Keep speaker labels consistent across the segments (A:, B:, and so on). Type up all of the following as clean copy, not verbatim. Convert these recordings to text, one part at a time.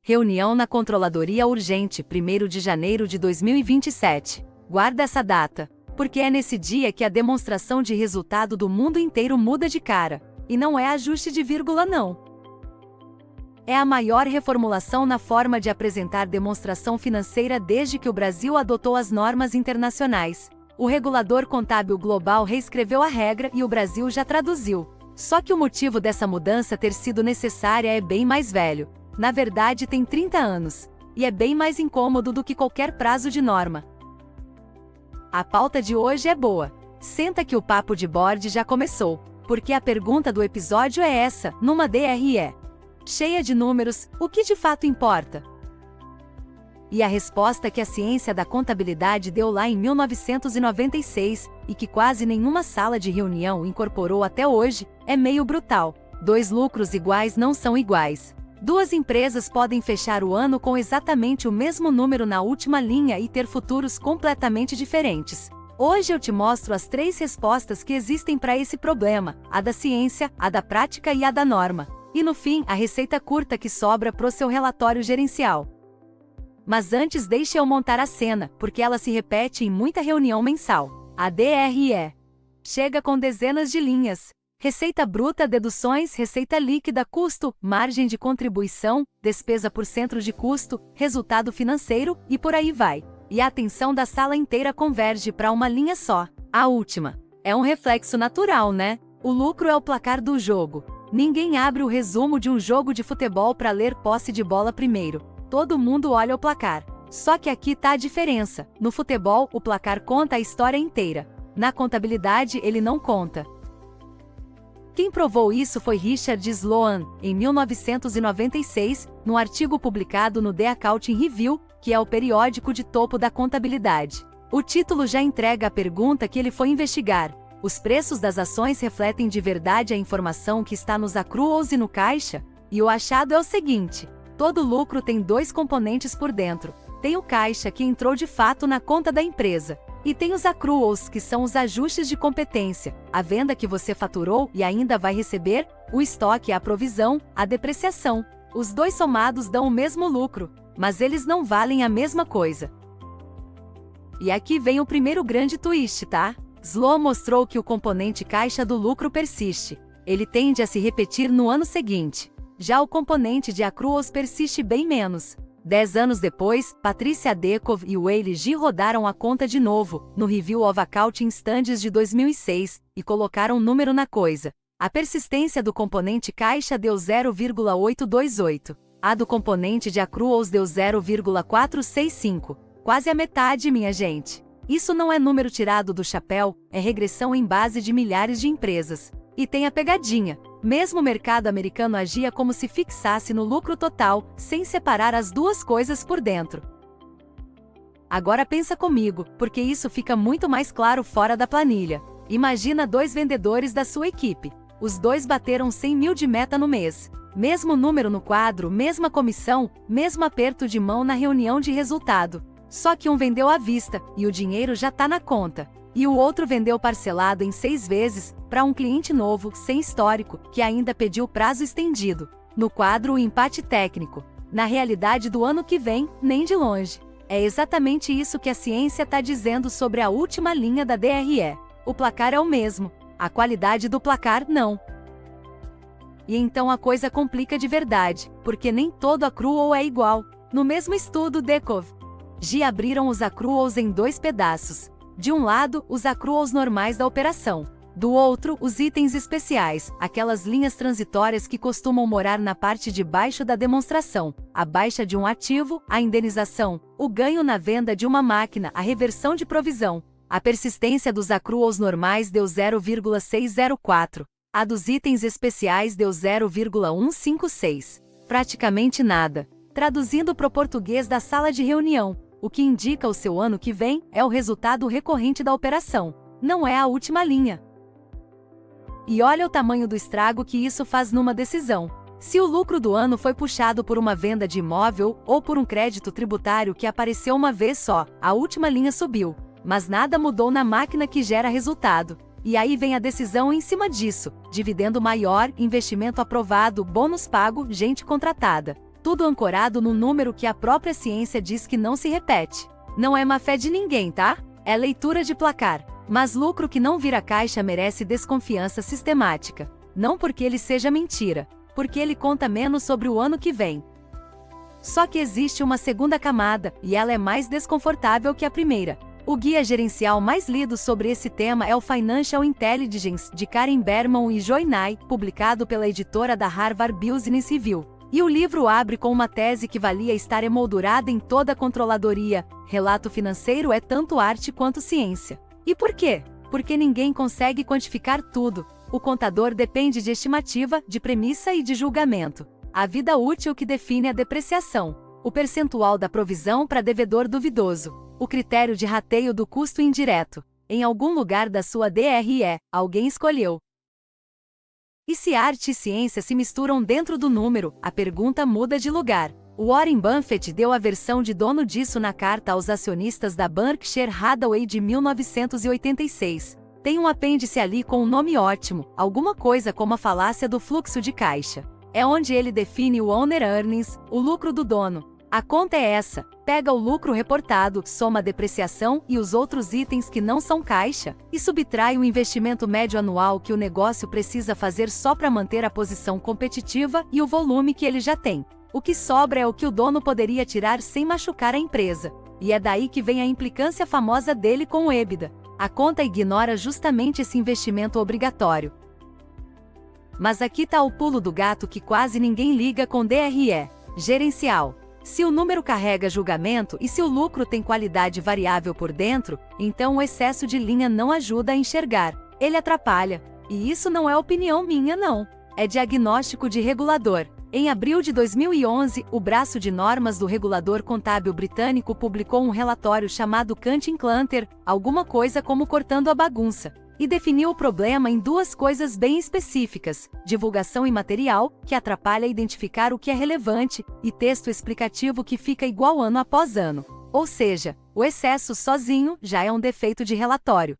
A: Reunião na Controladoria urgente, 1º de janeiro de 2027. Guarda essa data, porque é nesse dia que a demonstração de resultado do mundo inteiro muda de cara. E não é ajuste de vírgula não. É a maior reformulação na forma de apresentar demonstração financeira desde que o Brasil adotou as normas internacionais. O regulador contábil global reescreveu a regra e o Brasil já traduziu. Só que o motivo dessa mudança ter sido necessária é bem mais velho. Na verdade, tem 30 anos. E é bem mais incômodo do que qualquer prazo de norma. A pauta de hoje é boa. Senta que o papo de board já começou. Porque a pergunta do episódio é essa, numa DRE cheia de números, o que de fato importa? E a resposta que a ciência da contabilidade deu lá em 1996, e que quase nenhuma sala de reunião incorporou até hoje, é meio brutal. 2 lucros iguais não são iguais. 2 empresas podem fechar o ano com exatamente o mesmo número na última linha e ter futuros completamente diferentes. Hoje eu te mostro as 3 respostas que existem para esse problema, a da ciência, a da prática e a da norma. E no fim, a receita curta que sobra pro seu relatório gerencial. Mas antes deixe eu montar a cena, porque ela se repete em muita reunião mensal. A DRE chega com dezenas de linhas. Receita bruta, deduções, receita líquida, custo, margem de contribuição, despesa por centro de custo, resultado financeiro, e por aí vai. E a atenção da sala inteira converge para uma linha só, a última. É um reflexo natural, né? O lucro é o placar do jogo. Ninguém abre o resumo de um jogo de futebol para ler posse de bola primeiro. Todo mundo olha o placar. Só que aqui tá a diferença. No futebol, o placar conta a história inteira. Na contabilidade, ele não conta. Quem provou isso foi Richard Sloan, em 1996, num artigo publicado no The Accounting Review, que é o periódico de topo da contabilidade. O título já entrega a pergunta que ele foi investigar. Os preços das ações refletem de verdade a informação que está nos accruals e no caixa? E o achado é o seguinte: todo lucro tem 2 componentes por dentro. Tem o caixa, que entrou de fato na conta da empresa. E tem os accruals, que são os ajustes de competência, a venda que você faturou e ainda vai receber, o estoque, a provisão, a depreciação. Os 2 somados dão o mesmo lucro, mas eles não valem a mesma coisa. E aqui vem o primeiro grande twist, tá? Sloan mostrou que o componente caixa do lucro persiste. Ele tende a se repetir no ano seguinte. Já o componente de accruals persiste bem menos. 10 anos depois, Patricia Dekov e Wei Ji rodaram a conta de novo, no Review of Accounting Standards de 2006, e colocaram um número na coisa. A persistência do componente caixa deu 0,828. A do componente de accruals deu 0,465. Quase a metade, minha gente. Isso não é número tirado do chapéu, é regressão em base de milhares de empresas. E tem a pegadinha. Mesmo o mercado americano agia como se fixasse no lucro total, sem separar as 2 coisas por dentro. Agora pensa comigo, porque isso fica muito mais claro fora da planilha. Imagina 2 vendedores da sua equipe. Os 2 bateram 100 mil de meta no mês. Mesmo número no quadro, mesma comissão, mesmo aperto de mão na reunião de resultado. Só que um vendeu à vista, e o dinheiro já tá na conta. E o outro vendeu parcelado em 6 vezes, para um cliente novo, sem histórico, que ainda pediu prazo estendido. No quadro, o empate técnico. Na realidade do ano que vem, nem de longe. É exatamente isso que a ciência tá dizendo sobre a última linha da DRE. O placar é o mesmo. A qualidade do placar, não. E então a coisa complica de verdade, porque nem todo accrual é igual. No mesmo estudo, Dekov Ji abriram os accruals em 2 pedaços. De um lado, os accruals normais da operação. Do outro, os itens especiais, aquelas linhas transitórias que costumam morar na parte de baixo da demonstração. A baixa de um ativo, a indenização, o ganho na venda de uma máquina, a reversão de provisão. A persistência dos accruals normais deu 0,604. A dos itens especiais deu 0,156. Praticamente nada. Traduzindo para o português da sala de reunião, o que indica o seu ano que vem é o resultado recorrente da operação, não é a última linha. E olha o tamanho do estrago que isso faz numa decisão. Se o lucro do ano foi puxado por uma venda de imóvel ou por um crédito tributário que apareceu uma vez só, a última linha subiu, mas nada mudou na máquina que gera resultado. E aí vem a decisão em cima disso: dividendo maior, investimento aprovado, bônus pago, gente contratada. tudo ancorado num número que a própria ciência diz que não se repete. Não é má fé de ninguém, tá? É leitura de placar. Mas lucro que não vira caixa merece desconfiança sistemática. Não porque ele seja mentira, porque ele conta menos sobre o ano que vem. Só que existe uma segunda camada, e ela é mais desconfortável que a primeira. O guia gerencial mais lido sobre esse tema é o Financial Intelligence, de Karen Berman e Joy Nye, publicado pela editora da Harvard Business Review. E o livro abre com uma tese que valia estar emoldurada em toda a controladoria: relato financeiro é tanto arte quanto ciência. E por quê? Porque ninguém consegue quantificar tudo. O contador depende de estimativa, de premissa e de julgamento. A vida útil que define a depreciação. O percentual da provisão para devedor duvidoso. O critério de rateio do custo indireto. Em algum lugar da sua DRE, alguém escolheu. E se arte e ciência se misturam dentro do número, a pergunta muda de lugar. O Warren Buffett deu a versão de dono disso na carta aos acionistas da Berkshire Hathaway de 1986. Tem um apêndice ali com um nome ótimo, alguma coisa como a falácia do fluxo de caixa. É onde ele define o owner earnings, o lucro do dono. A conta é essa: pega o lucro reportado, soma a depreciação e os outros itens que não são caixa, e subtrai o investimento médio anual que o negócio precisa fazer só para manter a posição competitiva e o volume que ele já tem. O que sobra é o que o dono poderia tirar sem machucar a empresa. E é daí que vem a implicância famosa dele com o EBITDA. A conta ignora justamente esse investimento obrigatório. Mas aqui tá o pulo do gato que quase ninguém liga com DRE. Gerencial. Se o número carrega julgamento e se o lucro tem qualidade variável por dentro, então o excesso de linha não ajuda a enxergar. Ele atrapalha. E isso não é opinião minha não. É diagnóstico de regulador. Em abril de 2011, o braço de normas do regulador contábil britânico publicou um relatório chamado Canting-Clutter, alguma coisa como cortando a bagunça, e definiu o problema em duas coisas bem específicas: divulgação imaterial, que atrapalha identificar o que é relevante, e texto explicativo que fica igual ano após ano. Ou seja, o excesso sozinho já é um defeito de relatório.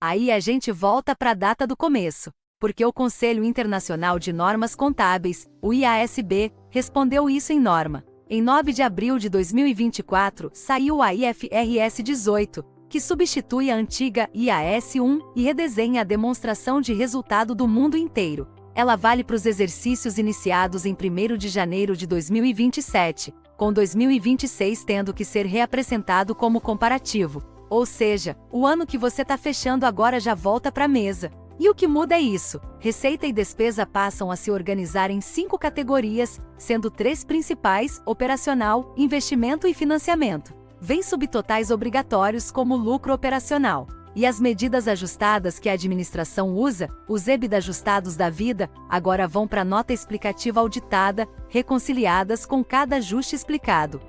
A: Aí a gente volta para a data do começo. Porque o Conselho Internacional de Normas Contábeis, o IASB, respondeu isso em norma. Em 9 de abril de 2024, saiu a IFRS 18, que substitui a antiga IAS 1 e redesenha a demonstração de resultado do mundo inteiro. Ela vale para os exercícios iniciados em 1º de janeiro de 2027, com 2026 tendo que ser reapresentado como comparativo. Ou seja, o ano que você está fechando agora já volta para a mesa. E o que muda é isso: receita e despesa passam a se organizar em 5 categorias, sendo 3 principais: operacional, investimento e financiamento. Vêm subtotais obrigatórios como lucro operacional. E as medidas ajustadas que a administração usa, os EBITDA ajustados da vida, agora vão para a nota explicativa auditada, reconciliadas com cada ajuste explicado.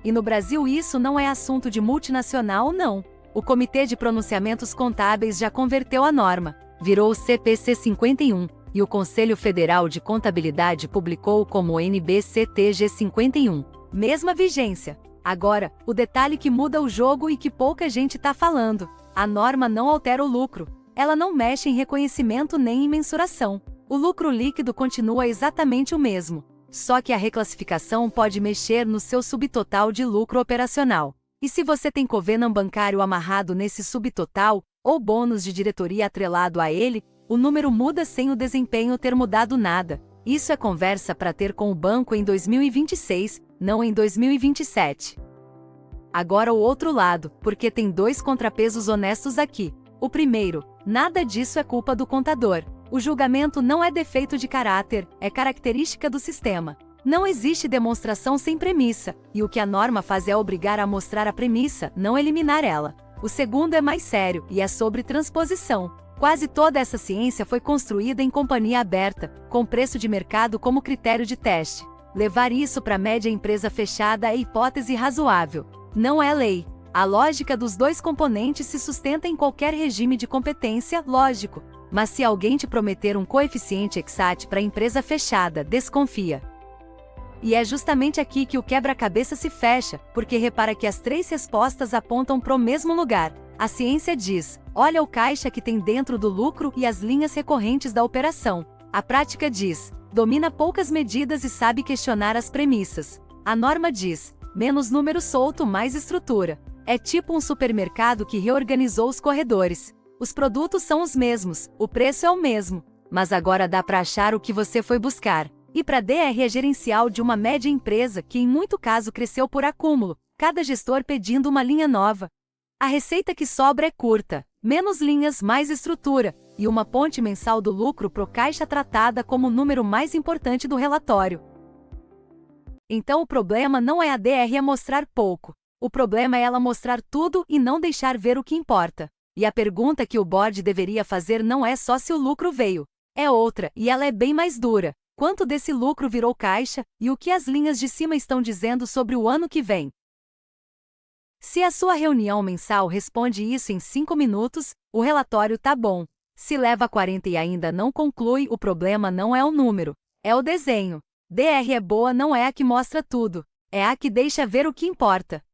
A: E no Brasil isso não é assunto de multinacional não. O Comitê de Pronunciamentos Contábeis já converteu a norma, virou o CPC 51, e o Conselho Federal de Contabilidade publicou como NBCTG 51. Mesma vigência. Agora, o detalhe que muda o jogo e que pouca gente está falando: a norma não altera o lucro. Ela não mexe em reconhecimento nem em mensuração. O lucro líquido continua exatamente o mesmo. Só que a reclassificação pode mexer no seu subtotal de lucro operacional. E se você tem covenant bancário amarrado nesse subtotal, ou bônus de diretoria atrelado a ele, o número muda sem o desempenho ter mudado nada. Isso é conversa para ter com o banco em 2026, não em 2027. Agora o outro lado, porque tem 2 contrapesos honestos aqui. O primeiro: nada disso é culpa do contador. O julgamento não é defeito de caráter, é característica do sistema. Não existe demonstração sem premissa, e o que a norma faz é obrigar a mostrar a premissa, não eliminar ela. O segundo é mais sério, e é sobre transposição. Quase toda essa ciência foi construída em companhia aberta, com preço de mercado como critério de teste. Levar isso para a média empresa fechada é hipótese razoável. Não é lei. A lógica dos 2 componentes se sustenta em qualquer regime de competência, lógico. Mas se alguém te prometer um coeficiente ex-ante para a empresa fechada, desconfia. E é justamente aqui que o quebra-cabeça se fecha, porque repara que as 3 respostas apontam para o mesmo lugar. A ciência diz: olha o caixa que tem dentro do lucro e as linhas recorrentes da operação. A prática diz: domina poucas medidas e sabe questionar as premissas. A norma diz: menos número solto, mais estrutura. É tipo um supermercado que reorganizou os corredores. Os produtos são os mesmos, o preço é o mesmo, mas agora dá para achar o que você foi buscar. E para DR é gerencial de uma média empresa que em muito caso cresceu por acúmulo, cada gestor pedindo uma linha nova. A receita que sobra é curta, menos linhas, mais estrutura, e uma ponte mensal do lucro pro caixa tratada como o número mais importante do relatório. Então o problema não é a DR mostrar pouco. O problema é ela mostrar tudo e não deixar ver o que importa. E a pergunta que o board deveria fazer não é só se o lucro veio. É outra, e ela é bem mais dura. Quanto desse lucro virou caixa, e o que as linhas de cima estão dizendo sobre o ano que vem? Se a sua reunião mensal responde isso em 5 minutos, o relatório tá bom. Se leva 40 e ainda não conclui, o problema não é o número, é o desenho. DR é boa não é a que mostra tudo, é a que deixa ver o que importa.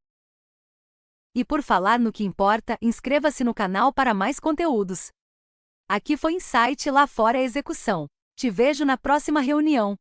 A: E por falar no que importa, inscreva-se no canal para mais conteúdos. Aqui foi Insight, lá fora é execução. Te vejo na próxima reunião.